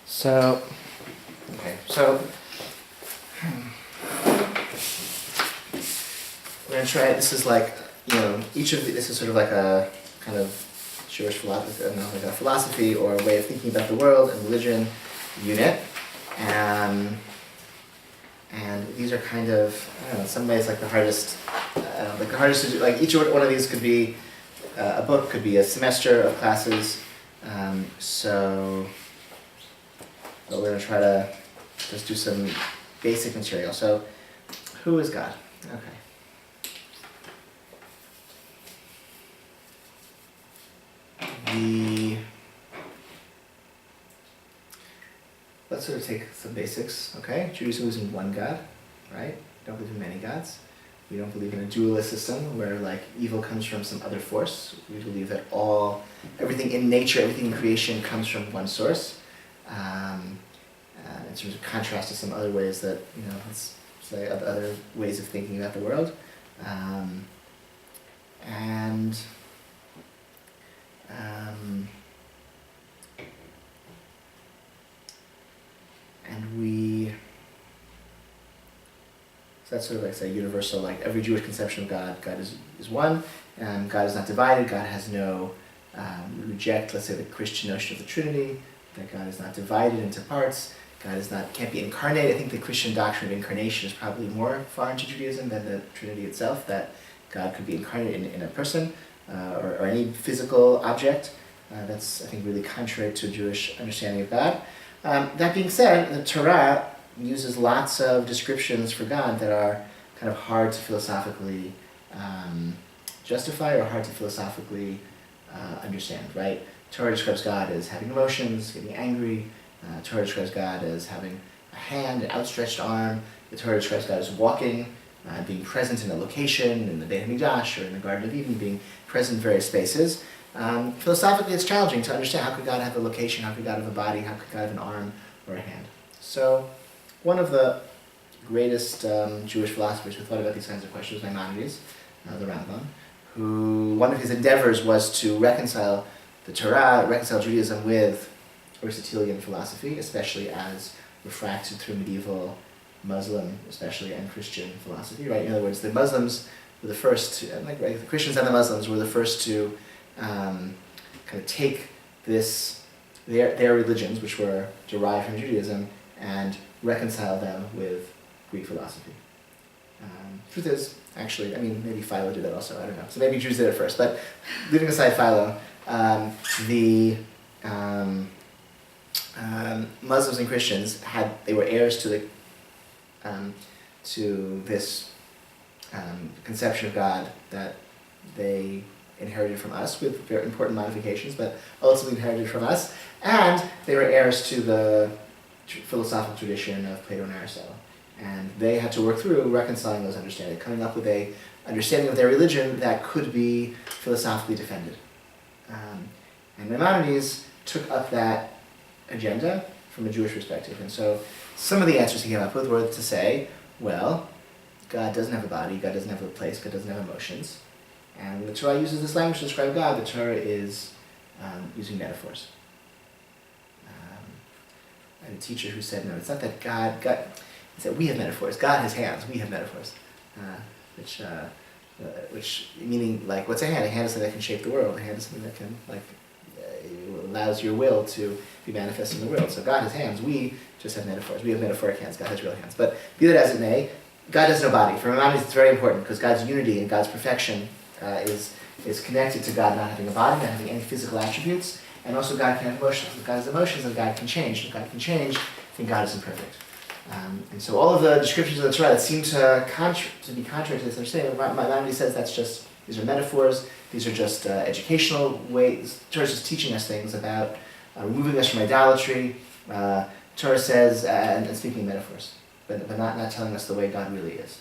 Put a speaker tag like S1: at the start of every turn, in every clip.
S1: So, so we're going to try, this is like, each of this is sort of like a kind of Jewish philosophy, like a philosophy or a way of thinking about the world and religion unit. And these are kind of, I don't know, in some ways like the hardest to do. Like each one of these could be a book, could be a semester of classes. But we're going to try to just do some basic material. So, who is God? Okay. Let's sort of take some basics, okay? Judaism believes in one God, right? We don't believe in many gods. We don't believe in a dualist system where like evil comes from some other force. We believe that everything in nature, everything in creation comes from one source. In terms of contrast to some other ways that, let's say other ways of thinking about the world. So that's sort of like, say, universal, like every Jewish conception of God, God is one, and God is not divided, God has no, we reject, let's say, the Christian notion of the Trinity, that God is not divided into parts, God can't be incarnate. I think the Christian doctrine of incarnation is probably more foreign to Judaism than the Trinity itself, that God could be incarnate in a person or any physical object. That's, I think, really contrary to Jewish understanding of God. That being said, the Torah uses lots of descriptions for God that are kind of hard to philosophically justify or hard to philosophically understand, right? Torah describes God as having emotions, getting angry. Torah describes God as having a hand, an outstretched arm. The Torah describes God as walking, being present in a location, in the Beit HaMikdash or in the Garden of Eden, being present in various spaces. Philosophically, it's challenging to understand how could God have a location, how could God have a body, how could God have an arm or a hand. So, one of the greatest Jewish philosophers who thought about these kinds of questions was Maimonides, the Rambam, who one of his endeavors was to reconcile the Torah, reconcile Judaism with Aristotelian philosophy, especially as refracted through medieval Muslim, especially, and Christian philosophy, right? In other words, the Muslims were the first to, the Christians and the Muslims were the first to kind of take their religions, which were derived from Judaism, and reconcile them with Greek philosophy. Truth is, actually, maybe Philo did that also, I don't know. So maybe Jews did it first, but leaving aside Philo, the Muslims and Christians they were heirs to this conception of God that they inherited from us with very important modifications, but ultimately inherited from us, and they were heirs to the philosophical tradition of Plato and Aristotle. And they had to work through reconciling those understandings, coming up with a understanding of their religion that could be philosophically defended. And Maimonides took up that agenda from a Jewish perspective. And so some of the answers he came up with were to say, well, God doesn't have a body, God doesn't have a place, God doesn't have emotions. And when the Torah uses this language to describe God, the Torah is using metaphors. I had a teacher who said, no, it's not that God, he said, we have metaphors. God has hands, we have metaphors. Which meaning, like, what's a hand? A hand is something that can shape the world. A hand is something that can, allows your will to be manifest in the world. So God has hands, we just have metaphors. We have metaphoric hands, God has real hands. But be that as it may, God has no body. For Maimonides, it's very important because God's unity and God's perfection is connected to God not having a body, not having any physical attributes, and also God can have emotions. If God has emotions, then God can change. If God can change, then God is imperfect. And so all of the descriptions of the Torah that seem to be contrary to this understanding, Maimonides says these are metaphors, these are just educational ways. The Torah is just teaching us things about removing us from idolatry. Torah says, and speaking in metaphors, but not telling us the way God really is.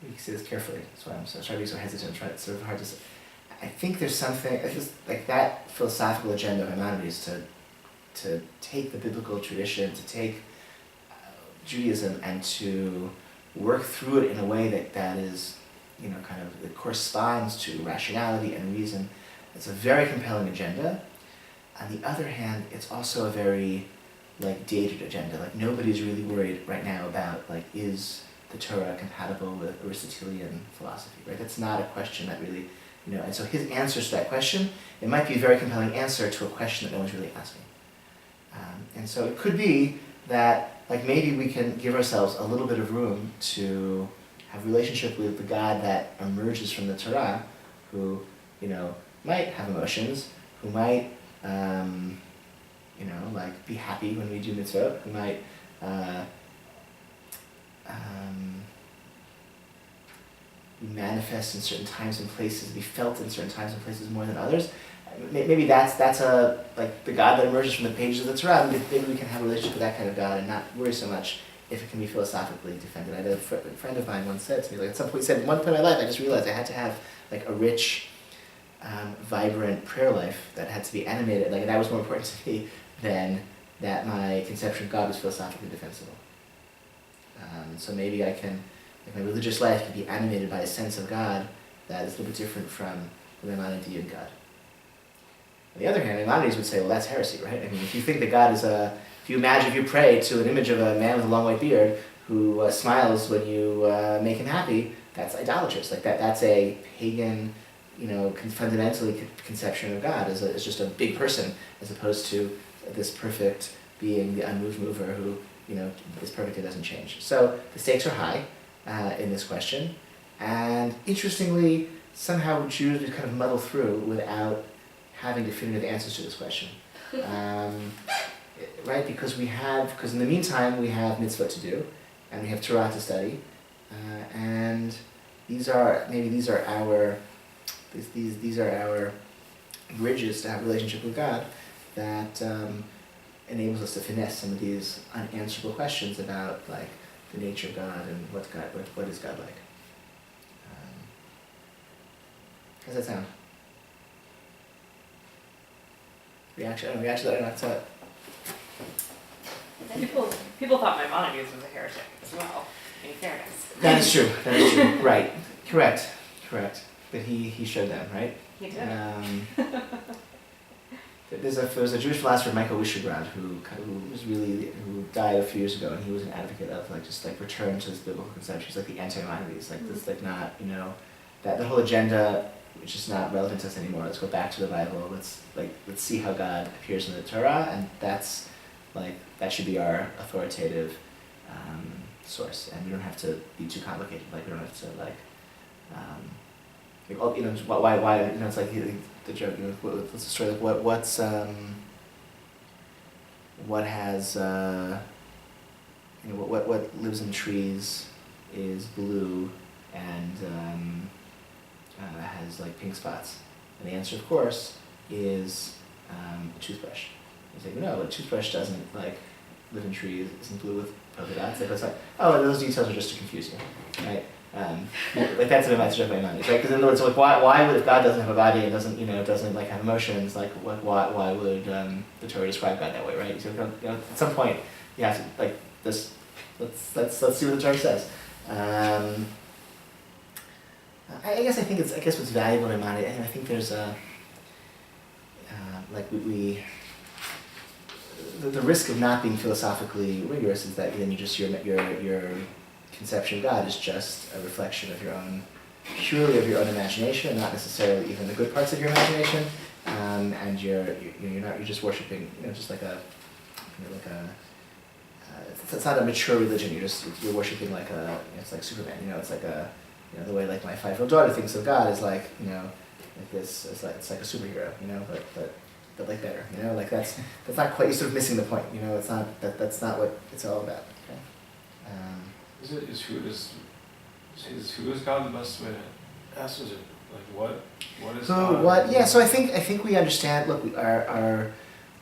S1: You can see this carefully. That's why I'm trying to be so hesitant. It's sort of hard to say. I think there's something, it's just like that philosophical agenda of Maimonides to take the biblical tradition, to take Judaism and to work through it in a way that is kind of it corresponds to rationality and reason. It's a very compelling agenda. On the other hand, it's also a very dated agenda. Nobody's really worried right now about is the Torah compatible with Aristotelian philosophy, right? That's not a question that really, and so his answers to that question, it might be a very compelling answer to a question that no one's really asking. And so it could be that maybe we can give ourselves a little bit of room to have a relationship with the God that emerges from the Torah, who, might have emotions, who might, be happy when we do mitzvot, who might, be manifest in certain times and places, be felt in certain times and places more than others. Maybe that's the God that emerges from the pages of the Torah. Maybe we can have a relationship with that kind of God and not worry so much if it can be philosophically defended. I had a friend of mine once said to me, at some point, he said, at one point in my life, I just realized I had to have a rich, vibrant prayer life that had to be animated. And that was more important to me than that my conception of God was philosophically defensible. So maybe I can, my religious life can be animated by a sense of God that is a little bit different from the Maimonidean God. On the other hand, Maimonides would say, well, that's heresy, right? If you think that God is if you pray to an image of a man with a long white beard who smiles when you make him happy, that's idolatrous. That's a pagan, fundamentally conception of God as just a big person, as opposed to this perfect being, the unmoved mover who, is perfect and doesn't change. So the stakes are high in this question, and interestingly, somehow Jews kind of muddle through without having definitive answers to this question. Right? Because in the meantime we have mitzvot to do, and we have Torah to study, and these are our bridges to have a relationship with God that enables us to finesse some of these unanswerable questions about the nature of God and what is God like. How does that sound? Reaction? I don't know. To
S2: People thought Maimonides was a heretic as well, in fairness.
S1: That is true. Right. Correct. But he showed them, right?
S2: He did.
S1: There was a Jewish philosopher, Michael Wischergrad, who died a few years ago, and he was an advocate of return to this biblical conception. He's the anti-Maimonides, not that the whole agenda, which is not relevant to us anymore. Let's go back to the Bible. Let's see how God appears in the Torah, and that's that should be our authoritative source, and we don't have to be too complicated. We don't have to why it's the joke. What's the story? What lives in trees is blue and has pink spots, and the answer, of course, is a toothbrush. It's no, a toothbrush doesn't live in trees. Isn't blue with polka dots. Those details are just to confuse you, right? That's a message of Maimonides, right? Because in other words, why would, if God doesn't have a body and doesn't have emotions, why would the Torah describe God that way, right? So at some point you have to this. Let's see what the Torah says. I guess what's valuable in Maimonides, I think there's the risk of not being philosophically rigorous is that then your conception of God is just a reflection of purely of your own imagination, not necessarily even the good parts of your imagination, and you're just worshiping, just it's not a mature religion. You're worshiping it's like Superman. It's the way my 5-year-old daughter thinks of God is this. It's like a superhero. But better. That's not quite. You're sort of missing the point. It's not that's not what it's all about. Okay.
S3: Is who is God the best way to ask? Is it what is
S1: who,
S3: God?
S1: What? Yeah. So I think we understand. Look, our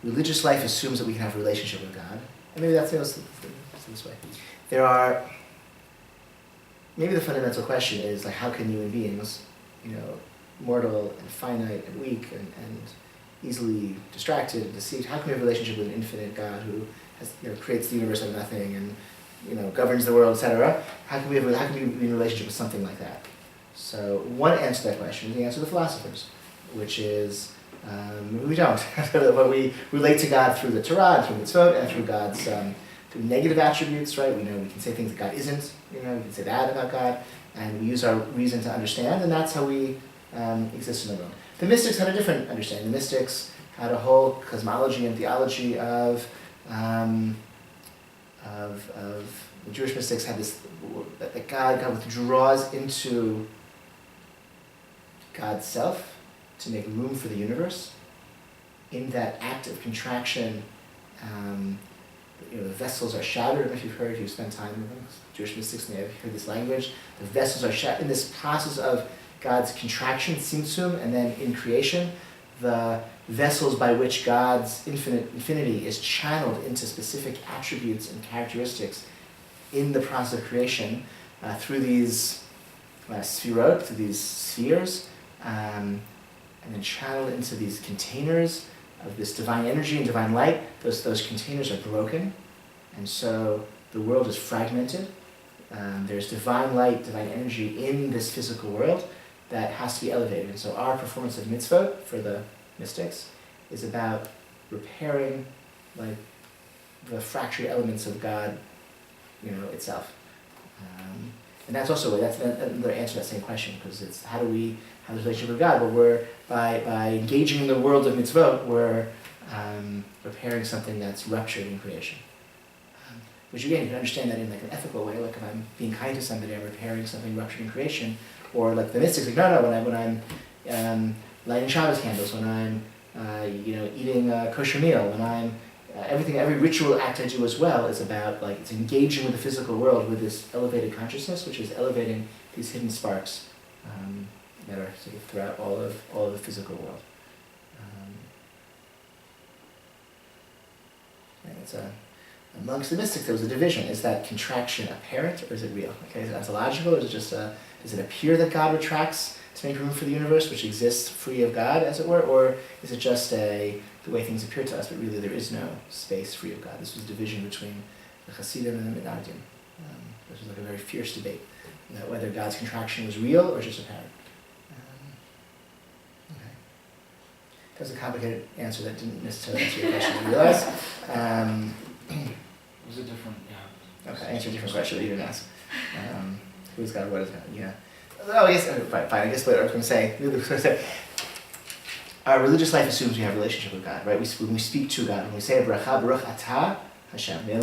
S1: religious life assumes that we can have a relationship with God, and maybe that's this way. Maybe the fundamental question is how can human beings, mortal and finite and weak and easily distracted and deceived, how can we have a relationship with an infinite God who has creates the universe out of nothing and governs the world, etc.? How can we be in a relationship with something like that? So one answer to that question is the answer of the philosophers, which is we don't. But we relate to God through the Torah, and through mitzvot, and through God's through negative attributes, right? We know we can say things that God isn't, we can say that about God, and we use our reason to understand, and that's how we exist in the world. The mystics had a different understanding. The mystics had a whole cosmology and theology of the Jewish mystics had this, that God withdraws into God's self to make room for the universe. In that act of contraction, the vessels are shattered. If you've spent time with Jewish mystics, and you've heard this language, the vessels are shattered. In this process of God's contraction, tzimtzum, and then in creation, the vessels by which God's infinity is channeled into specific attributes and characteristics in the process of creation through these sphirot, through these spheres, and then channeled into these containers of this divine energy and divine light. Those containers are broken, and so the world is fragmented. There's divine light, divine energy in this physical world that has to be elevated. And so our performance of mitzvot for the mystics is about repairing the fractured elements of God, itself. And that's also that's another answer to that same question, because it's how do we have this relationship with God? Well, we're by engaging in the world of mitzvot, we're repairing something that's ruptured in creation. Which again, you can understand that in an ethical way. Like if I'm being kind to somebody, I'm repairing something ruptured in creation. Or like the mystics, no, when I'm lighting Shabbos candles, when I'm eating a kosher meal, when I'm every ritual act I do as well is about it's engaging with the physical world with this elevated consciousness, which is elevating these hidden sparks that are sort of throughout all of the physical world. And it's amongst the mystics there was a division. Is that contraction apparent or is it real? Okay, is it ontological or is it just does it appear that God retracts to make room for the universe, which exists free of God, as it were, or is it just the way things appear to us, but really there is no space free of God? This was a division between the Hasidim and the Minardim. This was a very fierce debate about whether God's contraction was real or just apparent. Okay. That was a complicated answer that didn't necessarily answer your question, I realize.
S3: It was a different, yeah.
S1: Okay, answer a different question that you didn't ask. Who is God? What is God? Yeah. Oh, I guess, fine. I guess what I was going to say, our religious life assumes we have a relationship with God, right? When we speak to God, when we say Bracha, Baruch Atah Hashem, then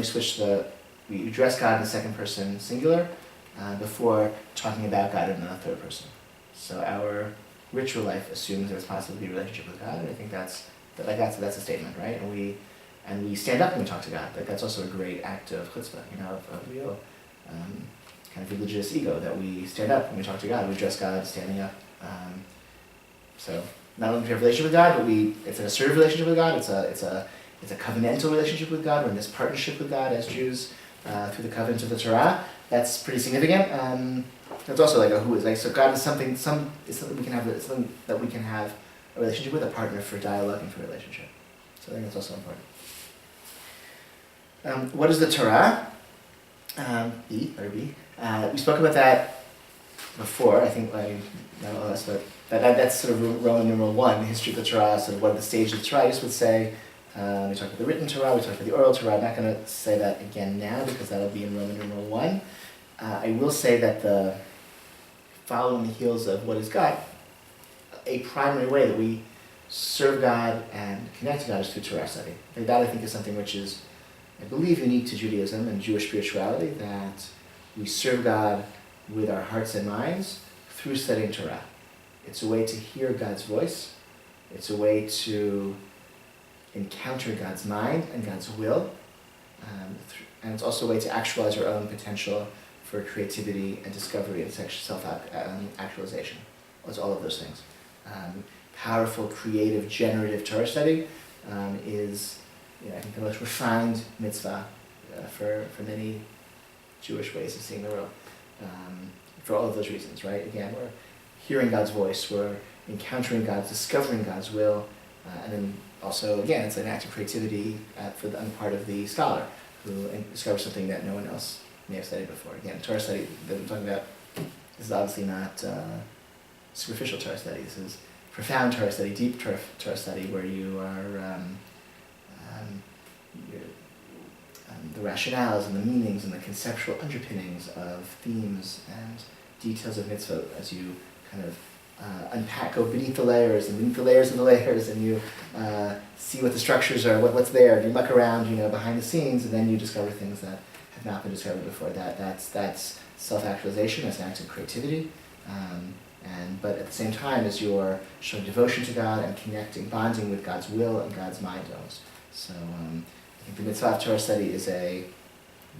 S1: we address God in the second person singular before talking about God in the third person. So our ritual life assumes that it's possible to be a relationship with God, and I think that's a statement, right? And we stand up when we talk to God. That's also a great act of chutzpah, of real kind of religious ego, that we stand up when we talk to God. We address God standing up. So not only do we have a relationship with God, but it's an assertive relationship with God. It's a covenantal relationship with God. We're in this partnership with God as Jews through the covenant of the Torah. That's pretty significant. It's also a who is so God is something we can have. It's something that we can have a relationship with, a partner for dialogue and for relationship. So I think that's also important. What is the Torah? B. We spoke about that before. I think not all of us, but that's sort of Roman numeral 1, the history of the Torah, sort of what are the stages of the Torah. I just would say, we talked about the written Torah, we talked about the oral Torah. I'm not going to say that again now because that'll be in Roman numeral 1. I will say that following the heels of what is God, a primary way that we serve God and connect to God is through Torah study. And that I think is something which is, I believe, unique to Judaism and Jewish spirituality, that we serve God with our hearts and minds through studying Torah. It's a way to hear God's voice. It's a way to encounter God's mind and God's will. And it's also a way to actualize our own potential for creativity and discovery and self-actualization. It's all of those things. Powerful, creative, generative Torah study is, I think, the most refined mitzvah for many Jewish ways of seeing the world. For all of those reasons, right? Again, we're hearing God's voice, we're encountering God, discovering God's will, and then also, again, it's an act of creativity on the part of the scholar who discovers something that no one else may have studied before. Again, Torah study that I'm talking about This is obviously not superficial Torah study. This is profound Torah study, deep Torah study, where you are the rationales and the meanings and the conceptual underpinnings of themes and details of mitzvot as you kind of unpack, go beneath the layers and beneath the layers of the layers, and you see what the structures are, what's there. You muck around, behind the scenes, and then you discover things that have not been discovered before. That's self-actualization. That's an act of creativity. But at the same time, as you're showing devotion to God and connecting, bonding with God's will and God's mind almost. So I think the mitzvah of Torah study is a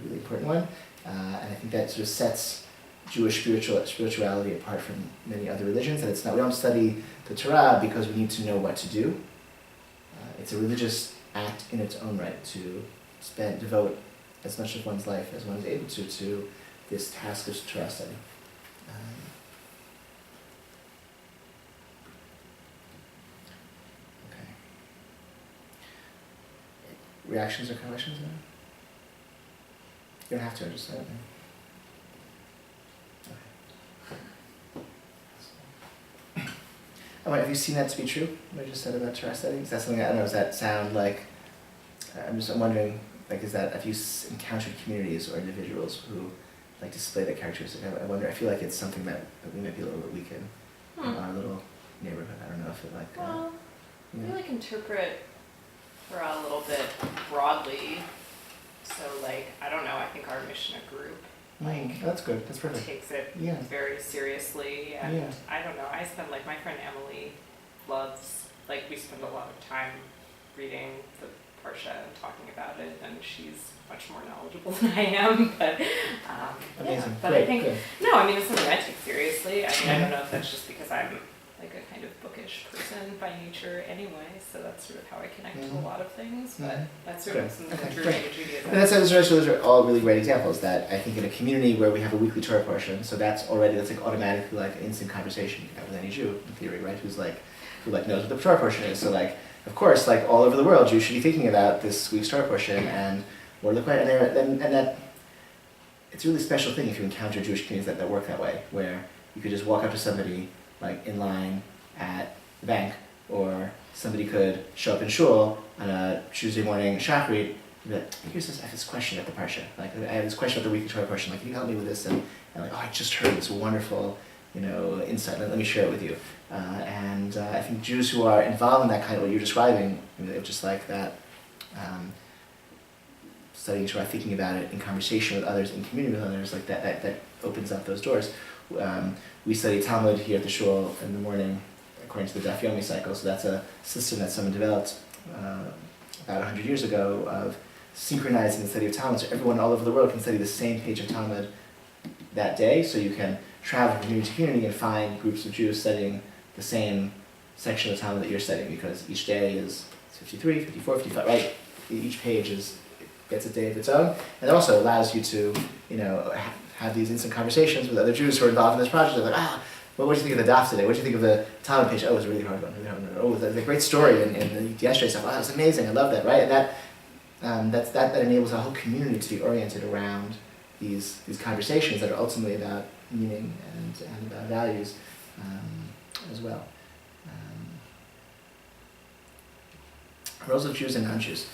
S1: really important one, and I think that sort of sets Jewish spirituality apart from many other religions. And it's not, we don't study the Torah because we need to know what to do. It's a religious act in its own right to devote as much of one's life as one is able to this task of Torah study. Okay. Reactions or questions? You don't have to, I just said it. Have you seen that to be true, what I just said about Torah study? Is that something, I don't know, does that sound like, I'm wondering, is that, have you encountered communities or individuals who display that characteristic? I wonder, I feel like it's something that we might be a little bit weak in our little neighborhood. I don't know if it
S2: well, we interpret Torah a little bit broadly, so I don't know, I think our Mishnah group
S1: that's good. That's perfect.
S2: takes it
S1: Yeah.
S2: very seriously, and
S1: Yeah.
S2: I don't know, I spend, my friend Emily loves, we spend a lot of time reading the Parsha and talking about it, and she's much more knowledgeable than I am, but
S1: Amazing.
S2: yeah, but
S1: Great,
S2: I think,
S1: good.
S2: no, I mean, it's something I take seriously. I mean, I don't know if that's just because I'm a kind of bookish person by nature anyway, so that's sort of how I connect to a lot of things, but that's sort of something that drew me to Judaism.
S1: And those are all really great examples that I think in a community where we have a weekly Torah portion, so that's automatically an instant conversation you can have with any Jew, in theory, right? Who knows what the Torah portion is. So of course, all over the world, Jews should be thinking about this week's Torah portion and that it's a really special thing if you encounter Jewish communities that work that way, where you could just walk up to somebody in line at the bank, or somebody could show up in shul on a Tuesday morning shachrit, and be like, I have this question at the parsha. I have this question about the weekly Torah portion. Can you help me with this? And I just heard this wonderful, insight. Let me share it with you. And I think Jews who are involved in that kind of what you're describing, just like that. Studying Torah, thinking about it in conversation with others, in community with others, that opens up those doors. We study Talmud here at the shul in the morning, according to the Daf Yomi cycle. So that's a system that someone developed about 100 years ago of synchronizing the study of Talmud, so everyone all over the world can study the same page of Talmud that day. So you can travel from community to community and find groups of Jews studying the same section of Talmud that you're studying, because each day is 53, 54, 55, right? Each page gets a day of its own, and it also allows you to, have these instant conversations with other Jews who are involved in this project. They're like, what did you think of the daf today? What did you think of the Talmud page? Oh, it was a really hard one. Oh, it was a great story in yesterday's stuff. Oh, that was amazing. I love that, right? And that enables a whole community to be oriented around these conversations that are ultimately about meaning and about values as well. Roles of Jews and non-Jews.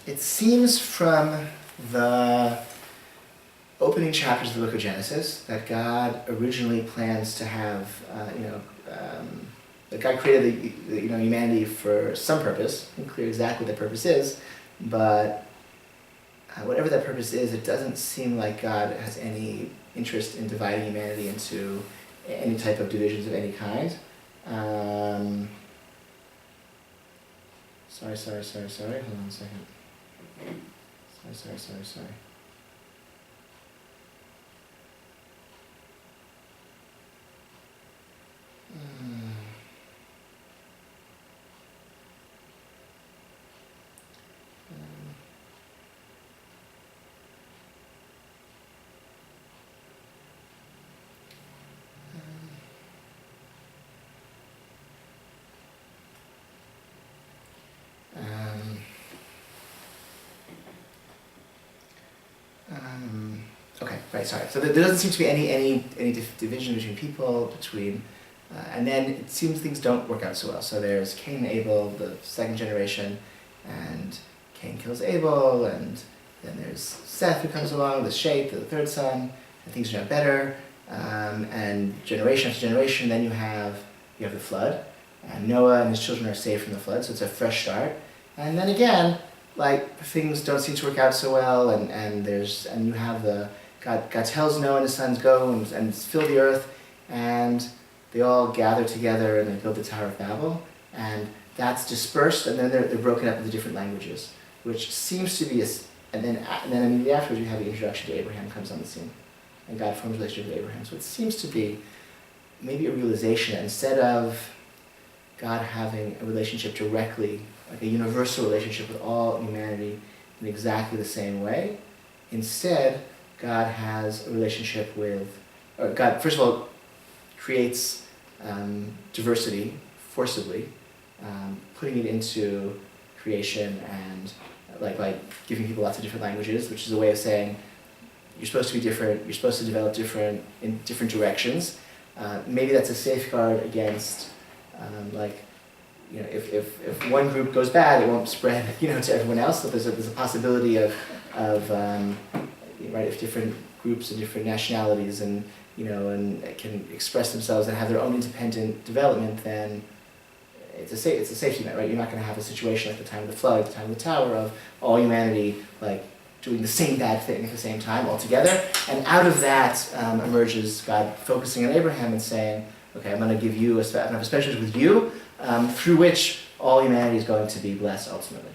S1: It seems from the opening chapters of the book of Genesis that God originally plans to have, that God created humanity for some purpose. It's unclear exactly what that purpose is, but whatever that purpose is, it doesn't seem like God has any interest in dividing humanity into any type of divisions of any kind. Sorry. Hold on a second. Sorry. right. Sorry. So there doesn't seem to be any division between people, and then it seems things don't work out so well. So there's Cain and Abel, the second generation, and Cain kills Abel, and then there's Seth who comes along, the Shet, the third son, and things are not better. And generation after generation, then you have the flood, and Noah and his children are saved from the flood, so it's a fresh start. And then again, like things don't seem to work out so well, and you have God tells Noah and his sons go and fill the earth, and they all gather together and they build the Tower of Babel, and that's dispersed, and then they're broken up into different languages, which seems to be and then immediately afterwards you have the introduction to Abraham comes on the scene, and God forms a relationship with Abraham. So it seems to be maybe a realization that instead of God having a relationship directly, like a universal relationship with all humanity in exactly the same way, instead God has a relationship or God, first of all, creates diversity forcibly, putting it into creation and like giving people lots of different languages, which is a way of saying you're supposed to be different, you're supposed to develop different in different directions. Maybe that's a safeguard against if one group goes bad, it won't spread to everyone else. So there's a possibility of if different groups and different nationalities and can express themselves and have their own independent development, then it's a safety net, right? You're not going to have a situation like the time of the flood, the time of the tower, of all humanity doing the same bad thing at the same time all together. And out of that emerges God focusing on Abraham and saying, okay, I'm going to give you I'm going to have a special with you, through which all humanity is going to be blessed ultimately.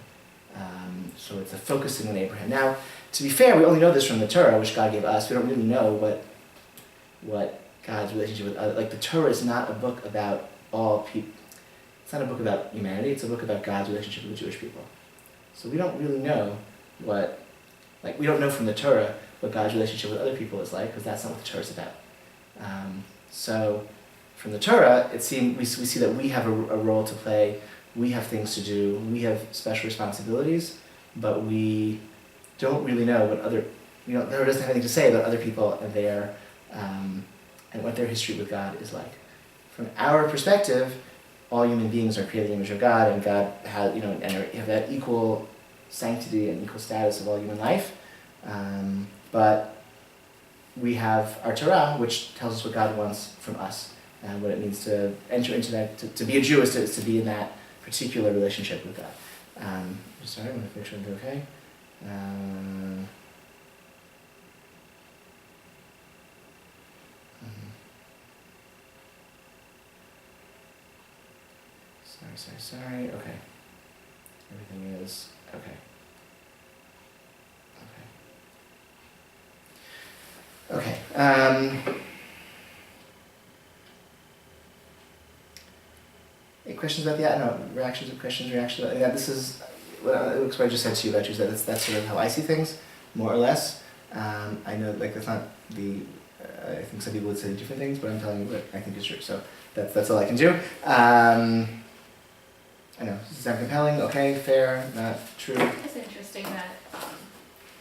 S1: So it's a focusing on Abraham. Now, to be fair, we only know this from the Torah, which God gave us. We don't really know what God's relationship with the Torah is not a book about all people. It's not a book about humanity. It's a book about God's relationship with the Jewish people. So we don't really know we don't know from the Torah what God's relationship with other people is like, because that's not what the Torah is about. So from the Torah, we see that we have a role to play, we have things to do, we have special responsibilities, but we don't really know what the Torah doesn't have anything to say about other people and and what their history with God is like. From our perspective, all human beings are created in the image of God, and God has, and have that equal sanctity and equal status of all human life. But we have our Torah, which tells us what God wants from us, and what it means to enter into that. To be a Jew is to be in that particular relationship with God. Sorry, I want to make sure I'm okay. Sorry. Okay. Everything is okay. Okay. Any questions about that? No, reactions. Yeah, this is what I just said to you about you. That's sort of how I see things, more or less. I know that's not the. I think some people would say different things, but I'm telling you what I think is true. So that's all I can do. I know, does that sound compelling? Okay, fair, not true.
S4: It's interesting that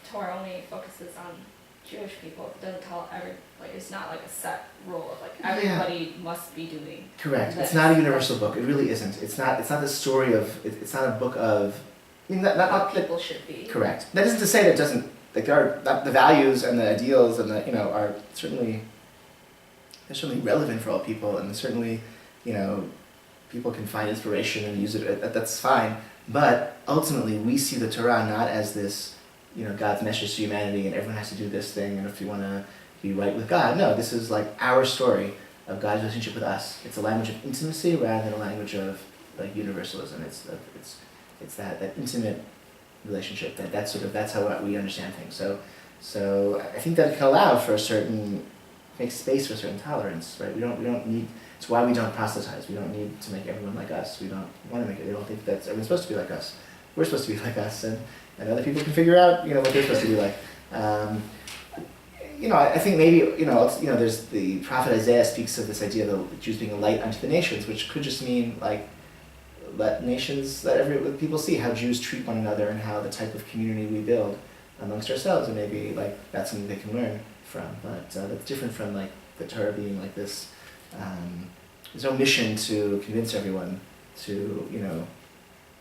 S4: Torah only focuses on Jewish people. It doesn't tell it's not like a set rule of everybody must be doing.
S1: Correct. It's not a universal book. It really isn't. It's not the story of. It's not a book of.
S4: Not people should be.
S1: Correct. That isn't to say that it doesn't. There are the values and the ideals and are certainly. They're certainly relevant for all people, and certainly, people can find inspiration and use it. That's fine. But ultimately, we see the Torah not as this, God's message to humanity, and everyone has to do this thing, and if you want to be right with God. No, this is our story of God's relationship with us. It's a language of intimacy rather than a language of universalism. It's that intimate relationship. That's how we understand things. So I think that it can allow for make space for a certain tolerance, right? We don't need. It's why we don't proselytize. We don't need to make everyone like us. We don't want to make it. We don't think that everyone's supposed to be like us. We're supposed to be like us, and other people can figure out, what they're supposed to be like. I think maybe, there's the prophet Isaiah speaks of this idea of the Jews being a light unto the nations, which could just mean let people see how Jews treat one another and how the type of community we build amongst ourselves, and maybe that's something they can learn from. But that's different from like the Torah being like this. There's no mission to convince everyone to, you know,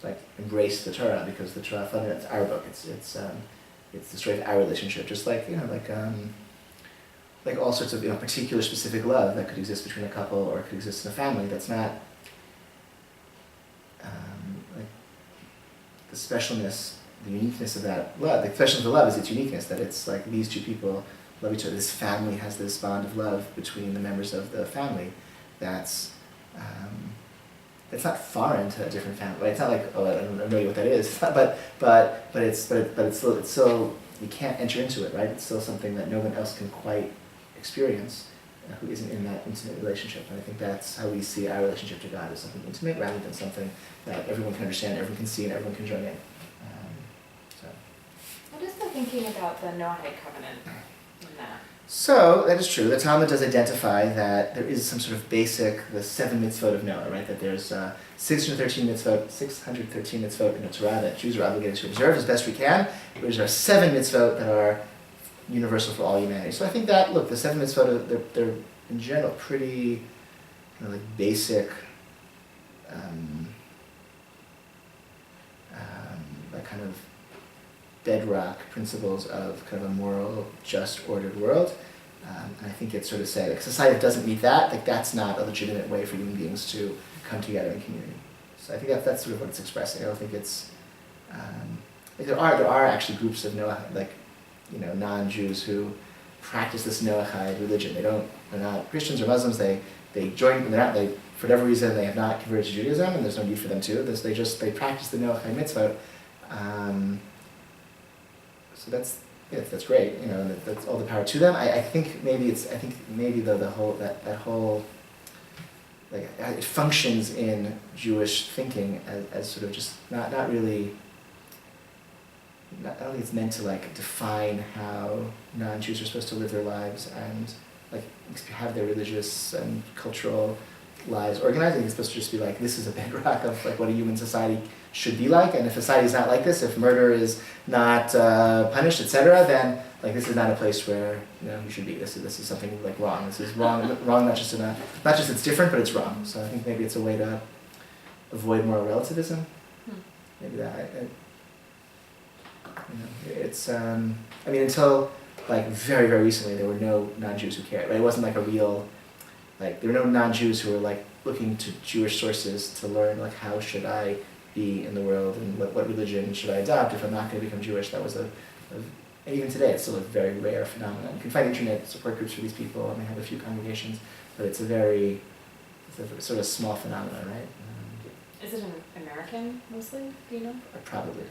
S1: like embrace the Torah, because the Torah fundamentally, it's our book. It's the story of our relationship. Just like, you know, like all sorts of, you know, particular specific love that could exist between a couple or could exist in a family. That's not like the specialness, the uniqueness of that love. The specialness of the love is its uniqueness, that it's like these two people love each other. This family has this bond of love between the members of the family that's it's not foreign to a different family. Right? It's not like, oh, I don't know what that is. It's not, but it's still you can't enter into it, right? It's still something that no one else can quite experience who isn't in that intimate relationship. And I think that's how we see our relationship to God, as something intimate rather than something that everyone can understand, everyone can see, and everyone can join in.
S2: What is the thinking about the Noahide covenant in that?
S1: So, that is true. The Talmud does identify that there is some sort of basic, the 7 mitzvot of Noah, right? That there's 613 mitzvot in the Torah that Jews are obligated to observe as best we can. There are 7 mitzvot that are universal for all humanity. So I think that, look, the 7 mitzvot, they're in general pretty kind of like basic, like kind of bedrock principles of kind of a moral, just, ordered world. And I think it's sort of say, like, society that doesn't meet that, like, that's not a legitimate way for human beings to come together in community. So I think that's sort of what it's expressing. I don't think it's, like there are actually groups of Noah, like, you know, non-Jews who practice this Noahide religion. They're not Christians or Muslims. They join, for whatever reason, they have not converted to Judaism, and there's no need for them to. They practice the Noahide mitzvot. So that's great, you know, and that's all the power to them. I think maybe the whole like it functions in Jewish thinking as sort of just not really. I don't think it's meant to like define how non-Jews are supposed to live their lives and like have their religious and cultural lives organized. I think it's supposed to just be like, this is a bedrock of like what a human society should be like, and if society is not like this, if murder is not punished, etc., then like this is not a place where, you know, you should be. This is something like wrong. This is wrong not just it's different, but it's wrong. So I think maybe it's a way to avoid moral relativism. Maybe that. You know, it's I mean, until like very, very recently, there were no non-Jews who cared. Right? It wasn't like a real, like there were no non-Jews who were like looking to Jewish sources to learn like how should I be in the world and what religion should I adopt if I'm not going to become Jewish. That was and even today it's still a very rare phenomenon. You can find internet support groups for these people, and they have a few congregations, but it's a sort of small phenomenon, right?
S2: Is it an American mostly? Do you know?
S1: Probably.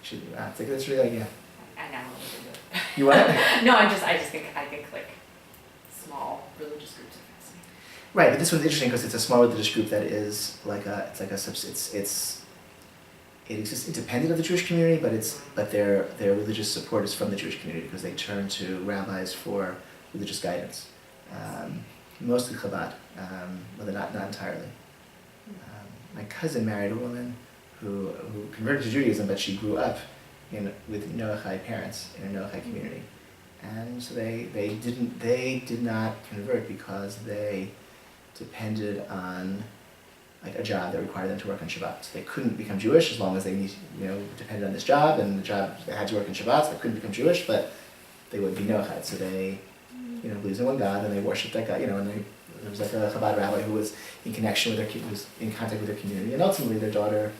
S1: Should be. It's like that's really yeah.
S2: I know.
S1: You what?
S2: No, I just think like small religious groups are fascinating.
S1: Right, but this one's interesting because it's a small religious group that is like it exists independent of the Jewish community, but their religious support is from the Jewish community because they turn to rabbis for religious guidance. Mostly Chabad, but not entirely. My cousin married a woman who converted to Judaism, but she grew up with Noahide parents in a Noahide community, and so they did not convert because they depended on like a job that required them to work on Shabbat. So they couldn't become Jewish as long as they depended on this job, and the job they had to work on Shabbat. So they couldn't become Jewish, but they would be Noahide. So they believed in one God and they worshipped that God. There was like a Chabad rabbi who was in connection with who was in contact with their community, and ultimately their daughter,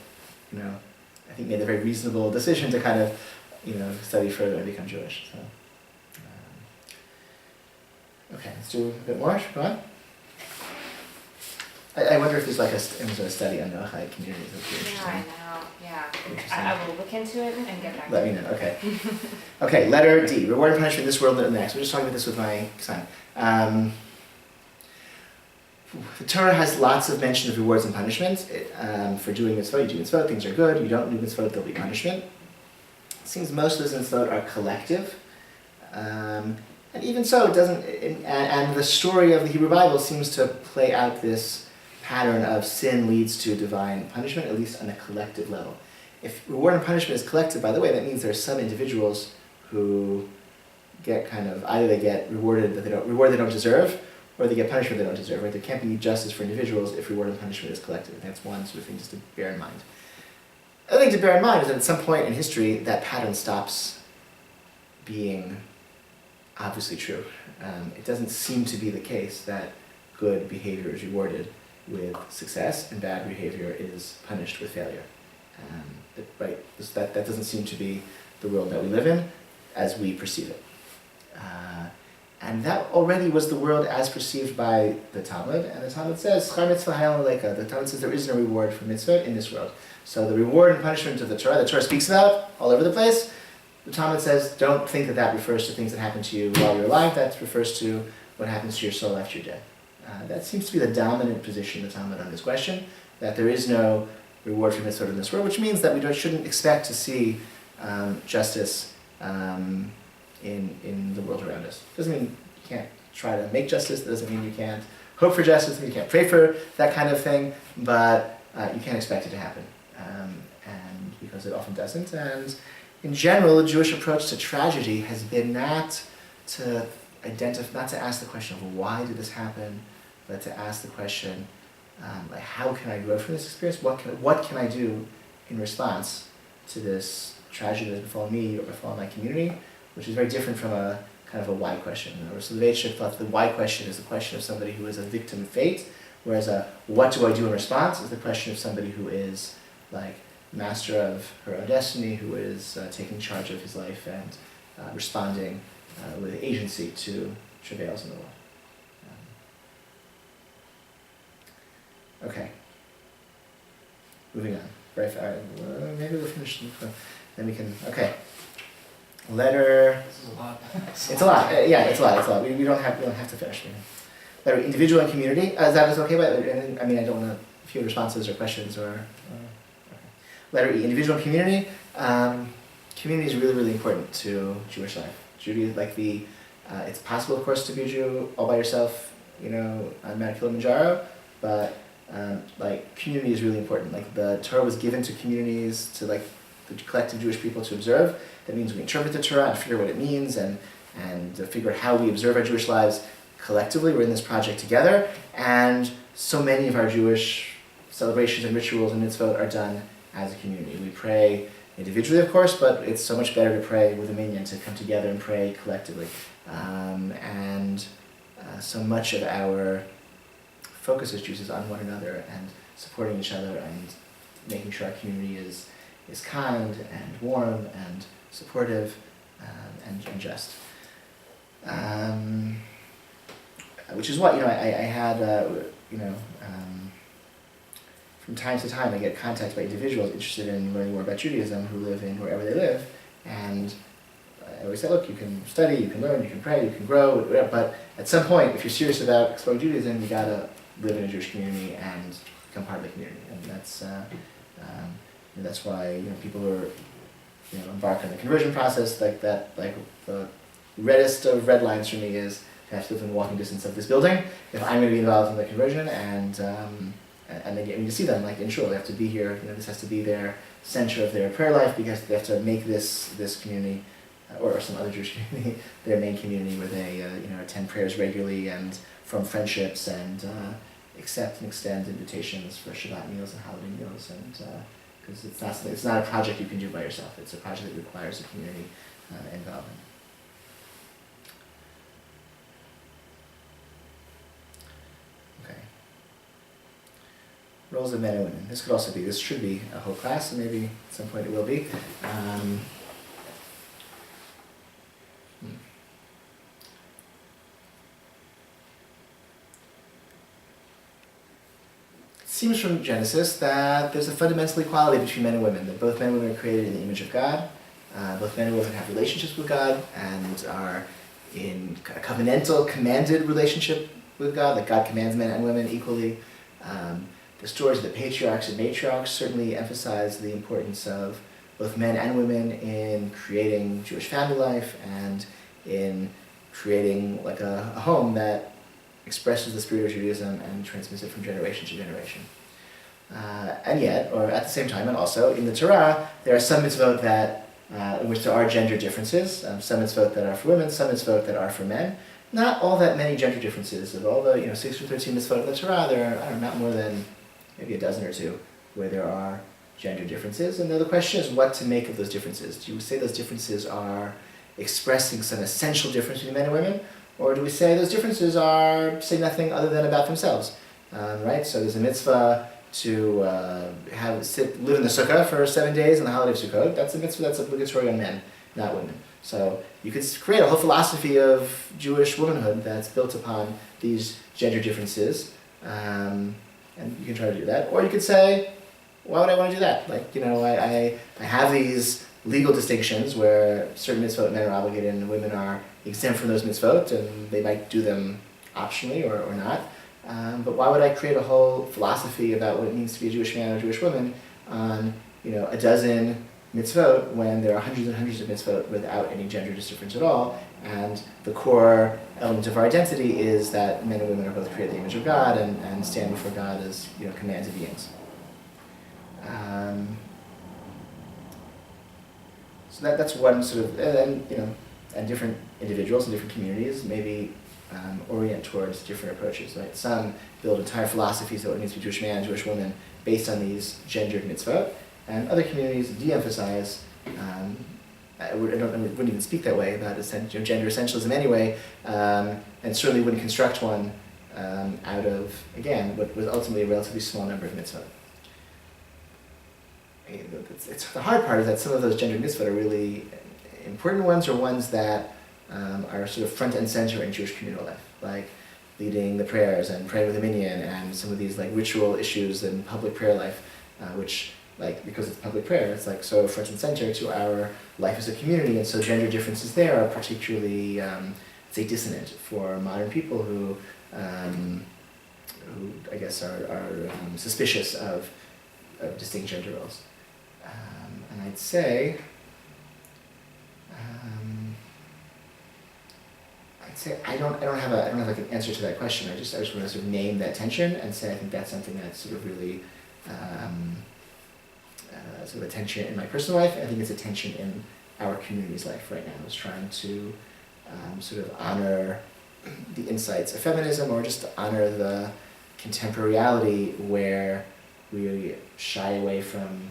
S1: I think made a very reasonable decision to kind of, study further and become Jewish. So, okay, let's do a bit more. Go on. I wonder if there's like a study on Noahide communities.
S2: Yeah, I know. Yeah, I will look into it and get back.
S1: Let me know. Okay. Okay. Letter D. Reward and punishment in this world and the next. We're just talking about this with my son. The Torah has lots of mention of rewards and punishments. For doing mitzvot, you do mitzvot, things are good. You don't do mitzvot, there'll be punishment. It seems most of those mitzvot are collective. And even so, it doesn't. And the story of the Hebrew Bible seems to play out this pattern of sin leads to divine punishment, at least on a collective level. If reward and punishment is collective, by the way, that means there are some individuals who get kind of, either they get reward they don't deserve, or they get punishment they don't deserve, right? There can't be justice for individuals if reward and punishment is collective. And that's one sort of thing just to bear in mind. The other thing to bear in mind is that at some point in history, that pattern stops being obviously true. It doesn't seem to be the case that good behavior is rewarded with success and bad behavior is punished with failure. Right? That doesn't seem to be the world that we live in as we perceive it. And that already was the world as perceived by the Talmud, and the Talmud says, Schar mitzvah hayal aleika. The Talmud says there is no reward for mitzvah in this world. So the reward and punishment of the Torah speaks about all over the place. The Talmud says, don't think that that refers to things that happen to you while you're alive. That refers to what happens to your soul after you're dead. That seems to be the dominant position of the Talmud on this question, that there is no reward for mitzvah in this world, which means that we shouldn't expect to see justice in the world around us. Doesn't mean you can't try to make justice, that doesn't mean you can't hope for justice, doesn't mean you can't pray for that kind of thing, but you can't expect it to happen, and because it often doesn't. And in general, the Jewish approach to tragedy has been not to ask the question of why did this happen, but to ask the question, like, how can I grow from this experience? What can I do in response to this tragedy that has befallen me or befallen my community, which is very different from a kind of a why question. So the Vedic thought the why question is the question of somebody who is a victim of fate, whereas a what do I do in response is the question of somebody who is like master of her own destiny, who is taking charge of his life and responding with agency to travails in the world. Okay. Moving on. Very far. Maybe we'll finish. Then we can. Okay. Letter.
S3: This is a lot.
S1: It's a lot. Yeah, it's a lot. We don't have to finish. Letter individual and community. Is that okay? But I mean, I don't want a few responses or questions or. Okay. Letter E. Individual and community. Community is really, really important to Jewish life. Judaism, like it's possible, of course, to be a Jew all by yourself, on Mount Kilimanjaro, but like community is really important. Like the Torah was given to communities, to like the collective Jewish people to observe. That means we interpret the Torah and figure out what it means and figure out how we observe our Jewish lives collectively. We're in this project together, and so many of our Jewish celebrations and rituals and mitzvot are done as a community. We pray individually, of course, but it's so much better to pray with a minyan, to come together and pray collectively. So much of our focus as Jews is on one another and supporting each other and making sure our community is kind and warm and supportive and just. Which is what, I had, from time to time I get contacted by individuals interested in learning more about Judaism who live in wherever they live, and I always say, look, you can study, you can learn, you can pray, you can grow, but at some point, if you're serious about exploring Judaism, you gotta live in a Jewish community and become part of the community, and that's why people who are embark on the conversion process, like the reddest of red lines for me is I have to live in walking distance of this building if I'm going to be involved in the conversion, and they get me to see them like in shul. They have to be here. This has to be their center of their prayer life, because they have to make this community or some other Jewish community their main community where they attend prayers regularly and form friendships and accept and extend invitations for Shabbat meals and holiday meals, and because it's not a project you can do by yourself. It's a project that requires a community involvement. Okay. Roles of men and women. This should be a whole class, and maybe at some point it will be. It seems from Genesis that there's a fundamental equality between men and women, that both men and women are created in the image of God. Both men and women have relationships with God and are in a covenantal, commanded relationship with God, like God commands men and women equally. The stories of the patriarchs and matriarchs certainly emphasize the importance of both men and women in creating Jewish family life and in creating like a home that expresses the spirit of Judaism and transmits it from generation to generation. And yet, or at the same time, and also in the Torah, there are some mitzvot that in which there are gender differences, some mitzvot that are for women, some mitzvot that are for men. Not all that many gender differences. Of all the 6 or 13 mitzvot of the Torah, there are not more than maybe a dozen or two where there are gender differences. And then the question is what to make of those differences. Do you say those differences are expressing some essential difference between men and women? Or do we say those differences say nothing other than about themselves? Right? So there's a mitzvah to live in the sukkah for 7 days on the holiday of Sukkot. That's a mitzvah that's obligatory on men, not women. So you could create a whole philosophy of Jewish womanhood that's built upon these gender differences, and you can try to do that. Or you could say, why would I want to do that? I have these legal distinctions where certain mitzvot men are obligated and women are exempt from those mitzvot, and they might do them optionally or not. But why would I create a whole philosophy about what it means to be a Jewish man or a Jewish woman on a dozen mitzvot when there are hundreds and hundreds of mitzvot without any gender difference at all, and the core element of our identity is that men and women are both created in the image of God and stand before God as commanded beings. So that's one sort of, and different individuals and different communities maybe orient towards different approaches. Right? Some build entire philosophies of what it means to be Jewish man, Jewish woman, based on these gendered mitzvot, and other communities de-emphasize. I wouldn't even speak that way about gender essentialism anyway, and certainly wouldn't construct one out of, again, what was ultimately a relatively small number of mitzvot. The hard part is that some of those gender mitzvot are really important ones, or ones that are sort of front and center in Jewish communal life, like leading the prayers and praying with a minyan, and some of these ritual issues in public prayer life, which because it's public prayer, it's so front and center to our life as a community, and so gender differences there are particularly, say, dissonant for modern people who I guess are suspicious of distinct gender roles. And I'd say I don't have an answer to that question. I just want to sort of name that tension and say I think that's something that's sort of really sort of a tension in my personal life. I think it's a tension in our community's life right now. Is trying to sort of honor the insights of feminism, or just to honor the contemporary reality where we shy away from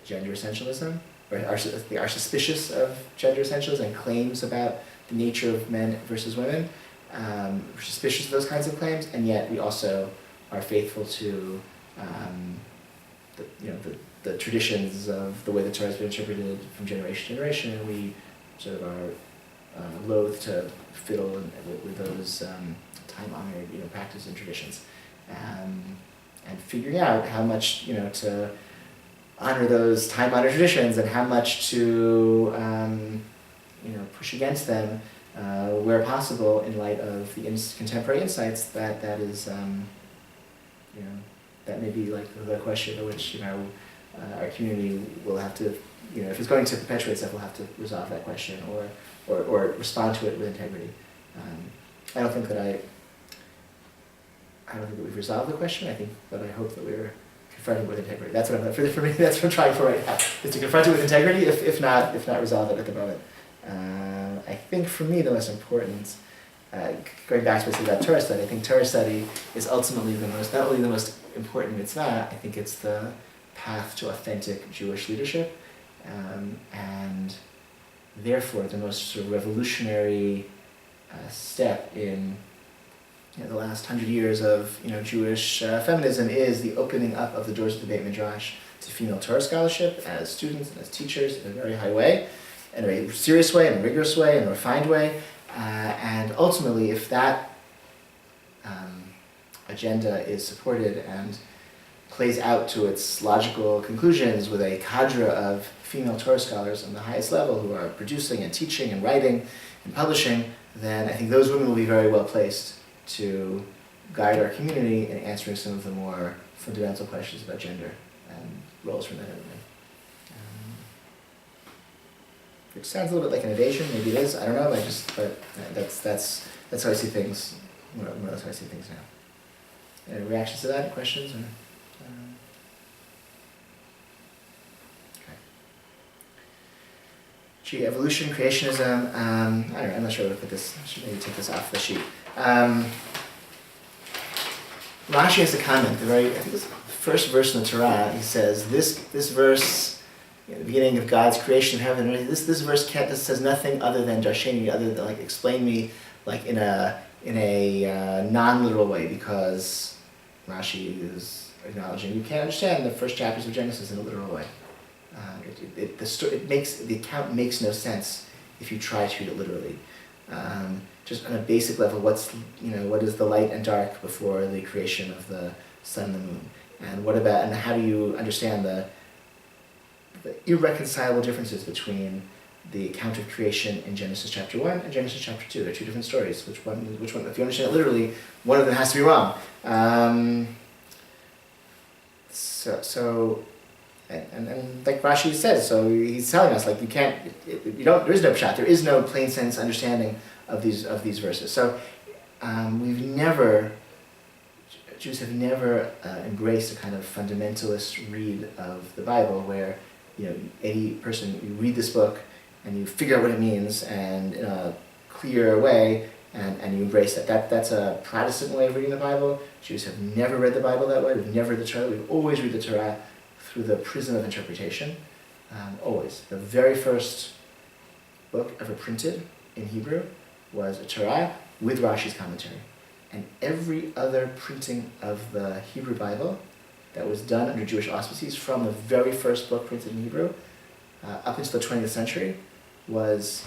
S1: gender essentialism, or are suspicious of gender essentialism and claims about the nature of men versus women. We're suspicious of those kinds of claims, and yet we also are faithful to the traditions of the way the Torah has been interpreted from generation to generation, and we sort of are loath to fiddle with those time-honored practices and traditions, and figuring out how much to honor those time-honored traditions and how much to push against them where possible in light of the contemporary insights that is that may be the question of which our community will have to if it's going to perpetuate itself, we'll have to resolve that question or respond to it with integrity. I don't think that we've resolved the question. But I hope that we're confronting it with integrity. That's what for me. That's what I'm trying for right now. Is to confront it with integrity, if not resolve it at the moment. I think for me the most important, going back to what I said about Torah study, I think Torah study is ultimately not only the most important mitzvah. I think it's the path to authentic Jewish leadership, and therefore the most sort of revolutionary step in the last 100 years of Jewish feminism is the opening up of the doors of the Beit Midrash to female Torah scholarship as students and as teachers in a very high way, in a very serious way, in a rigorous way, in a refined way, and ultimately, if that agenda is supported and plays out to its logical conclusions with a cadre of female Torah scholars on the highest level who are producing and teaching and writing and publishing, then I think those women will be very well placed to guide our community in answering some of the more fundamental questions about gender and roles for men and women. Which sounds a little bit like an evasion, maybe it is, I don't know, but that's how I see things, that's how I see things now. Any reactions to that, questions? Okay. evolution, creationism. I don't know. I'm not sure where to put this. I should maybe take this off the sheet. Rashi has a comment. I think it's the first verse in the Torah. He says this verse, the beginning of God's creation of heaven and earth. This verse says nothing other than darsheni, other than like explain me like in a non-literal way, because Rashi is acknowledging you can't understand the first chapters of Genesis in a literal way. The account makes no sense if you try to read it literally. Just on a basic level, what is the light and dark before the creation of the sun and the moon, and how do you understand the irreconcilable differences between the account of creation in Genesis chapter 1 and Genesis chapter 2? They're two different stories. Which one? If you understand it literally, one of them has to be wrong. And like Rashi says, so he's telling us like there is no pshat, there is no plain sense understanding of these verses. So Jews have never embraced a kind of fundamentalist read of the Bible where any person, you read this book and you figure out what it means and in a clear way and you embrace that. That's a Protestant way of reading the Bible. Jews have never read the Bible that way. We've never read the Torah. We've always read the Torah through the prism of interpretation. Always. The very first book ever printed in Hebrew was a Torah with Rashi's commentary. And every other printing of the Hebrew Bible that was done under Jewish auspices from the very first book printed in Hebrew up until the 20th century was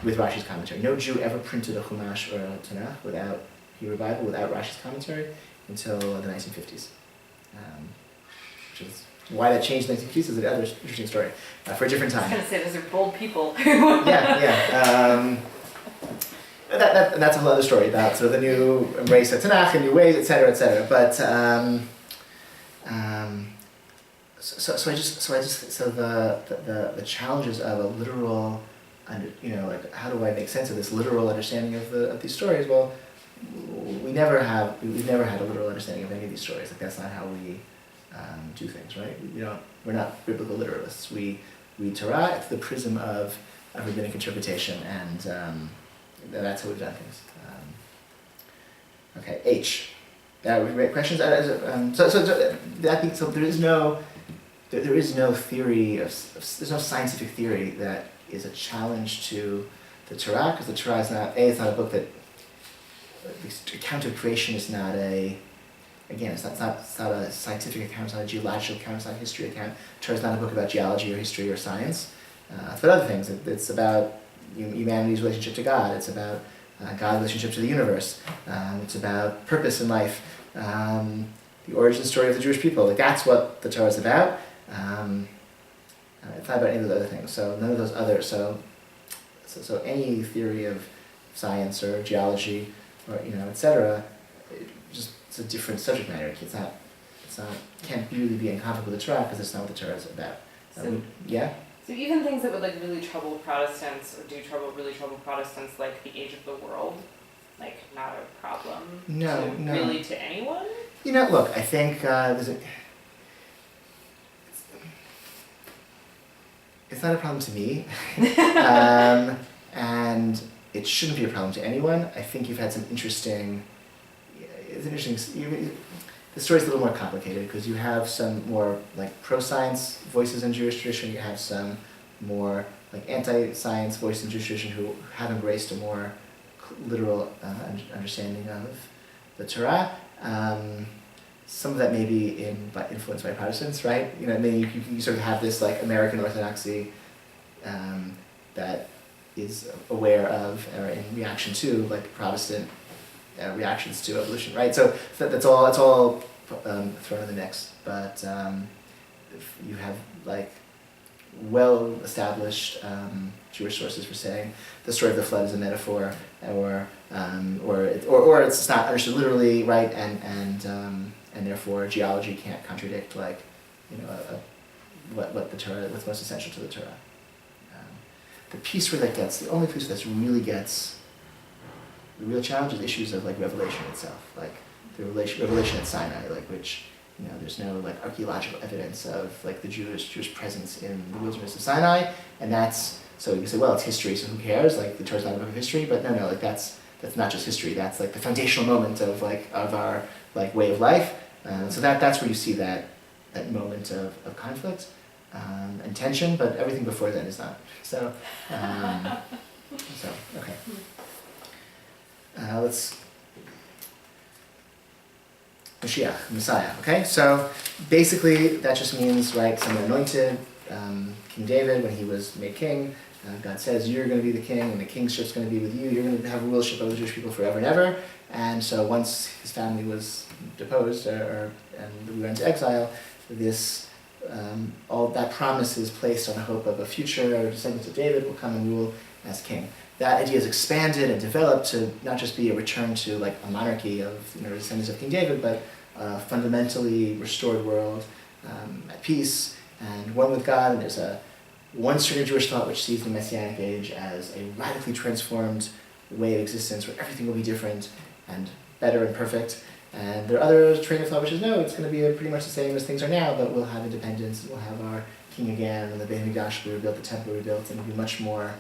S1: with Rashi's commentary. No Jew ever printed a Chumash or a Tanakh without Hebrew Bible, without Rashi's commentary, until the 1950s. Which is why that changed in the 1950s is another interesting story for a different time.
S2: I was going to say, those are bold people.
S1: Yeah. That's a whole other story about sort of the new embrace of Tanakh and new ways, etc., etc. But the challenges of a literal, like how do I make sense of this literal understanding of these stories? Well, we've never had a literal understanding of any of these stories. Like that's not how we do things, right? We're not biblical literalists. We read Torah through the prism of rabbinic interpretation, and that's how we've done things. Okay, H. Questions? So there is no theory there's no scientific theory that is a challenge to the Torah, because the Torah is not a book that the account of creation is not it's not a scientific account, it's not a geological account, it's not a history account. Torah is not a book about geology or history or science. But other things, it's about humanity's relationship to God. It's about God's relationship to the universe. It's about purpose in life. The origin story of the Jewish people. Like that's what the Torah is about. It's not about any of those other things. So none of those other. So any theory of science or geology or etc. It's a different subject matter. Can't really be in conflict with the Torah because that's not what the Torah is about.
S2: So even things that would really trouble Protestants or really trouble Protestants, like the age of the world, not a problem.
S1: No.
S2: Really to anyone.
S1: Look, I think it's not a problem to me, and it shouldn't be a problem to anyone. I think you've had some interesting. It's interesting. The story's a little more complicated because you have some more pro-science voices in Jewish tradition. You have some more anti-science voices in Jewish tradition who have embraced a more literal understanding of the Torah. Some of that may be influenced by Protestants, right? You sort of have this American Orthodoxy that is aware of or in reaction to Protestant reactions to evolution, right? So that's all thrown in the mix. But if you have well-established Jewish sources for saying the story of the flood is a metaphor, or it's not understood literally, right? And therefore geology can't contradict what the Torah, what's most essential to the Torah. The only piece that really gets the real challenge is issues of revelation itself, the revelation at Sinai, which there's no archaeological evidence of the Jewish presence in the wilderness of Sinai, and that's So you say, well, it's history, so who cares? Like the Torah's not a book of history, but no, like that's not just history. That's like the foundational moment of our like way of life. So that's where you see that moment of conflict and tension, but everything before then is not. So okay. Let's Mashiach, Messiah. Okay, so basically that just means, right, someone anointed, King David, when he was made king, God says, you're going to be the king, and the kingship's going to be with you. You're going to have rulership over the Jewish people forever and ever. And so once his family was deposed, and we went into exile, all that promise is placed on the hope of a future descendant of David will come and rule as king. That idea is expanded and developed to not just be a return to like a monarchy of descendants of King David, but a fundamentally restored world at peace and one with God. And there's one string of Jewish thought which sees the Messianic age as a radically transformed way of existence where everything will be different and better and perfect. And there are other train of thought which is no, it's going to be pretty much the same as things are now, but we'll have independence, we'll have our king again, and the Beit HaMikdash will be rebuilt, the temple will be rebuilt, and it'll be much more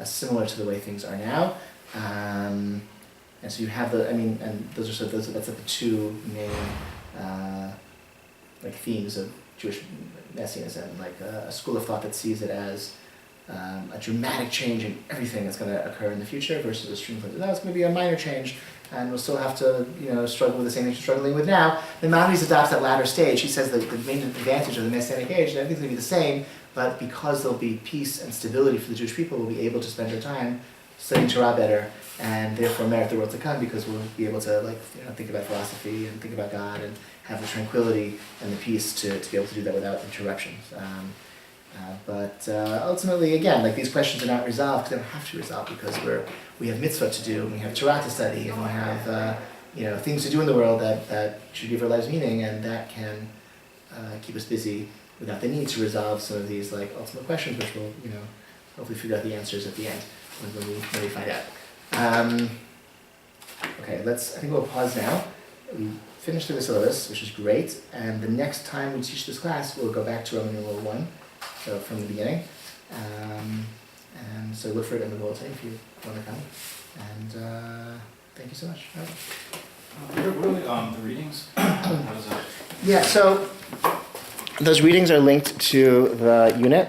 S1: similar to the way things are now. And so you have and that's like the two main themes of Jewish messianism, like a school of thought that sees it as a dramatic change in everything that's going to occur in the future versus a stream of thought, no, it's going to be a minor change, and we'll still have to struggle with the same things we're struggling with now. Maimonides adopts that latter stage. He says that the main advantage of the Messianic age, and everything's going to be the same, but because there'll be peace and stability for the Jewish people, we'll be able to spend our time studying Torah better, and therefore merit the world to come, because we'll be able to think about philosophy and think about God and have the tranquility and the peace to be able to do that without interruptions. But ultimately, again, these questions are not resolved because they don't have to be resolved, because we have mitzvah to do, and we have Torah to study, and we have things to do in the world that should give our lives meaning, and that can keep us busy without the need to resolve some of these ultimate questions, which we'll hopefully figure out the answers at the end when we find out. Okay, I think we'll pause now. We finished through the syllabus, which is great, and the next time we teach this class, we'll go back to Roman numeral 1, so from the beginning. And so look for it in the bulletin if you want to come. And thank you so much.
S3: Really, the readings? What is that?
S1: Yeah, so those readings are linked to the unit.